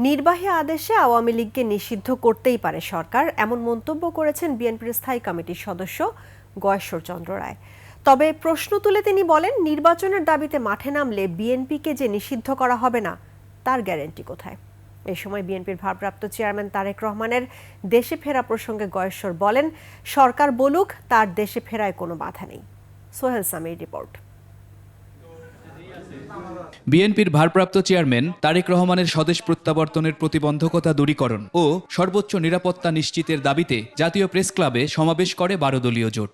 নির্বাহী আদেশে আওয়ামী লীগকে নিষিদ্ধ করতেই পারে সরকার, এমন মন্তব্য করেছেন বিএনপির স্থায়ী কমিটির সদস্য গয়েশ্বর চন্দ্র রায়। তবে প্রশ্ন তুলে তিনি বলেন, নির্বাচনের দাবিতে মাঠে নামলে বিএনপিকে যে নিষিদ্ধ করা হবে না, তার গ্যারান্টি কোথায়? এই সময় বিএনপির ভারপ্রাপ্ত চেয়ারম্যান তারেক রহমানের দেশে ফেরা প্রসঙ্গে গয়েশ্বর বলেন, সরকার বলুক, তার দেশে ফেরায় কোনো বাধা নেই। সোহেল সামির রিপোর্ট। বিএনপির ভারপ্রাপ্ত চেয়ারম্যান তারেক রহমানের স্বদেশ প্রত্যাবর্তনের প্রতিবন্ধকতা দূরীকরণ ও সর্বোচ্চ নিরাপত্তা নিশ্চিতের দাবিতে জাতীয় প্রেস ক্লাবে সমাবেশ করে 12 দলীয় জোট।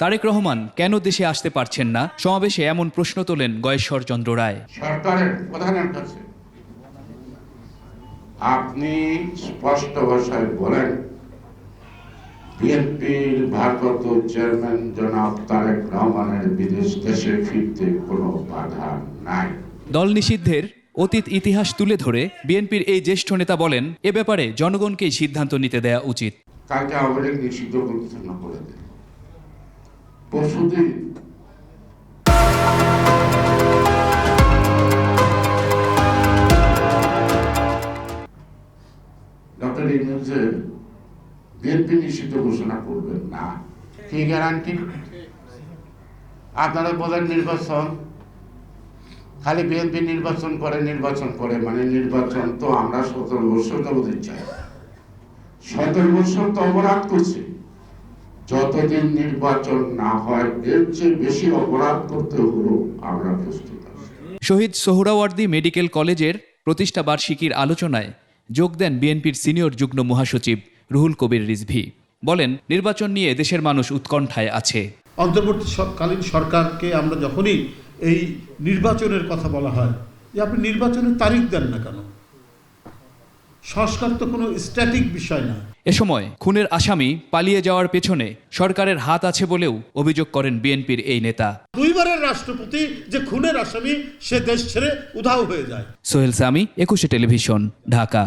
তারেক রহমান কেন দেশে আসতে পারছেন না, সমাবেশে এমন প্রশ্ন তোলেন গয়েশ্বর চন্দ্র রায়। সরকারের প্রধানের কাছে আপনি স্পষ্ট ভাষায় বলেন, বিএনপির ভারপ্রাপ্ত চেয়ারম্যান জনাব তারেক রহমানের বিদেশ দেশে ফিরতে কোনো বাধা নাই। দল নিষিদ্ধের অতীত ইতিহাস তুলে ধরে বিএনপির এই জ্যেষ্ঠ নেতা বলেন, এ ব্যাপারে জনগণকেই সিদ্ধান্ত নিতে দেয়া উচিত। কালকে আওয়ামী লীগ নিষিদ্ধ ঘোষণা করে দেন, পরশুদিন ডক্টর ইউনূসে বিএনপি নিষিদ্ধ ঘোষণা করবেন না, কি গ্যারান্টি? আপনারা বলেন নির্বাচন, খালি বিএনপি নির্বাচন করে মানে নির্বাচন তো আমরা 17 বছর যাবত চাই। 17 বছর তো অপরাধ করছে, যতদিন নির্বাচন না হয় এর চেয়ে বেশি অপরাধ করতে হলো আমরা প্রস্তুত আছি। শহীদ সোহরাওয়ার্দী মেডিকেল কলেজের প্রতিষ্ঠা বার্ষিকীর আলোচনায় যোগ দেন বিএনপির সিনিয়র যুগ্ম মহাসচিব রুহুল কবির রিজভী। বলেন, নির্বাচন নিয়ে দেশের মানুষ উৎকণ্ঠায় আছে। অন্তর্বর্তীকালীন সরকারকে আমরা যখনই এই নির্বাচনের কথা বলা হয়, যে আপনি নির্বাচনের তারিখ দেন না কেন? সংস্কার তো কোনো স্ট্যাটিক বিষয় না। এ সময় খুনের আসামি পালিয়ে যাওয়ার পেছনে সরকারের হাত আছে বলেও অভিযোগ করেন বিএনপির এই নেতা। 2 বারের রাষ্ট্রপতি যে খুনের আসামি, সে দেশ ছেড়ে উধাও হয়ে যায়। সোহেল সামি, 21 টেলিভিশন, ঢাকা।